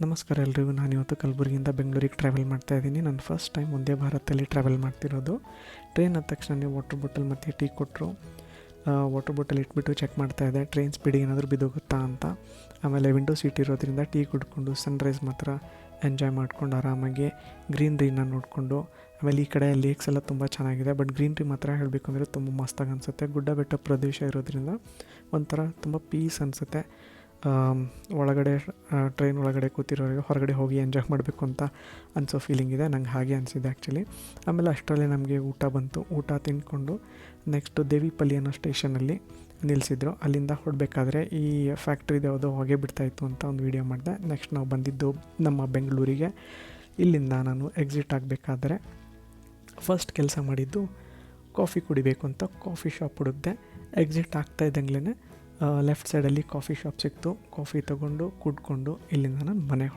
ನಮಸ್ಕಾರ ಎಲ್ರಿಗೂ. ನಾನಿವತ್ತು ಕಲಬುರಗಿಯಿಂದ ಬೆಂಗಳೂರಿಗೆ ಟ್ರಾವೆಲ್ ಮಾಡ್ತಾಯಿದ್ದೀನಿ. ನಾನು ಫಸ್ಟ್ ಟೈಮ್ ಒಂದೇ ಭಾರತದಲ್ಲಿ ಟ್ರಾವೆಲ್ ಮಾಡ್ತಿರೋದು. ಟ್ರೈನ್ ಆದ ತಕ್ಷಣ ವಾಟರ್ ಬಾಟಲ್ ಮತ್ತು ಟೀ ಕೊಟ್ಟರು. ವಾಟರ್ ಬಾಟಲ್ ಇಟ್ಬಿಟ್ಟು ಚೆಕ್ ಮಾಡ್ತಾಯಿದ್ದೆ ಟ್ರೈನ್ ಸ್ಪೀಡಿಗೆ ಏನಾದರೂ ಬಿದ್ದೋಗುತ್ತಾ ಅಂತ. ಆಮೇಲೆ ವಿಂಡೋ ಸೀಟ್ ಇರೋದ್ರಿಂದ ಟೀ ಕುಡ್ಕೊಂಡು ಸನ್ರೈಸ್ ಮಾತ್ರ ಎಂಜಾಯ್ ಮಾಡ್ಕೊಂಡು ಆರಾಮಾಗಿ ಗ್ರೀನ್ರಿನ ನೋಡಿಕೊಂಡು, ಆಮೇಲೆ ಈ ಕಡೆ ಲೇಕ್ಸ್ ಎಲ್ಲ ತುಂಬ ಚೆನ್ನಾಗಿದೆ. ಬಟ್ ಗ್ರೀನ್ರಿ ಮಾತ್ರ ಹೇಳಬೇಕು ಅಂದರೆ ತುಂಬ ಮಸ್ತಾಗಿ ಅನಿಸುತ್ತೆ. ಗುಡ್ಡ ಬೆಟ್ಟ ಪ್ರದೇಶ ಇರೋದ್ರಿಂದ ಒಂಥರ ತುಂಬ ಪೀಸ್ ಅನಿಸುತ್ತೆ. ಒಳಗಡೆ ಟ್ರೈನ್ ಒಳಗಡೆ ಕೂತಿರೋರಿಗೆ ಹೊರಗಡೆ ಹೋಗಿ ಎಂಜಾಯ್ ಮಾಡಬೇಕು ಅಂತ ಅನಿಸೋ ಫೀಲಿಂಗ್ ಇದೆ. ನಂಗೆ ಹಾಗೆ ಅನಿಸಿದೆ ಆ್ಯಕ್ಚುಲಿ. ಆಮೇಲೆ ಅಷ್ಟರಲ್ಲೇ ನಮಗೆ ಊಟ ಬಂತು. ಊಟ ತಿಂದ್ಕೊಂಡು ನೆಕ್ಸ್ಟು ದೇವಿಪಲ್ಲಿ ಅನ್ನೋ ಸ್ಟೇಷನಲ್ಲಿ ನಿಲ್ಲಿಸಿದ್ರು. ಅಲ್ಲಿಂದ ಹೊರಡಬೇಕಾದ್ರೆ ಈ ಫ್ಯಾಕ್ಟ್ರಿದು ಯಾವುದೋ ಹೊಗೆ ಬಿಡ್ತಾಯಿತ್ತು ಅಂತ ಒಂದು ವೀಡಿಯೋ ಮಾಡಿದೆ. ನೆಕ್ಸ್ಟ್ ನಾವು ಬಂದಿದ್ದು ನಮ್ಮ ಬೆಂಗಳೂರಿಗೆ. ಇಲ್ಲಿಂದ ನಾನು ಎಕ್ಸಿಟ್ ಆಗಬೇಕಾದ್ರೆ ಫಸ್ಟ್ ಕೆಲಸ ಮಾಡಿದ್ದು ಕಾಫಿ ಕುಡಿಬೇಕು ಅಂತ ಕಾಫಿ ಶಾಪ್ ಹುಡುಕಿದೆ. ಎಕ್ಸಿಟ್ ಆಗ್ತಾ ಇದ್ದಂಗ್ಲೇ ಲೆಫ್ಟ್ ಸೈಡಲ್ಲಿ ಕಾಫಿ ಶಾಪ್ ಸಿಕ್ತು. ಕಾಫಿ ತೊಗೊಂಡು ಕುಡ್ಕೊಂಡು ಇಲ್ಲಿಂದ ನಾನು ಮನೆಗೆ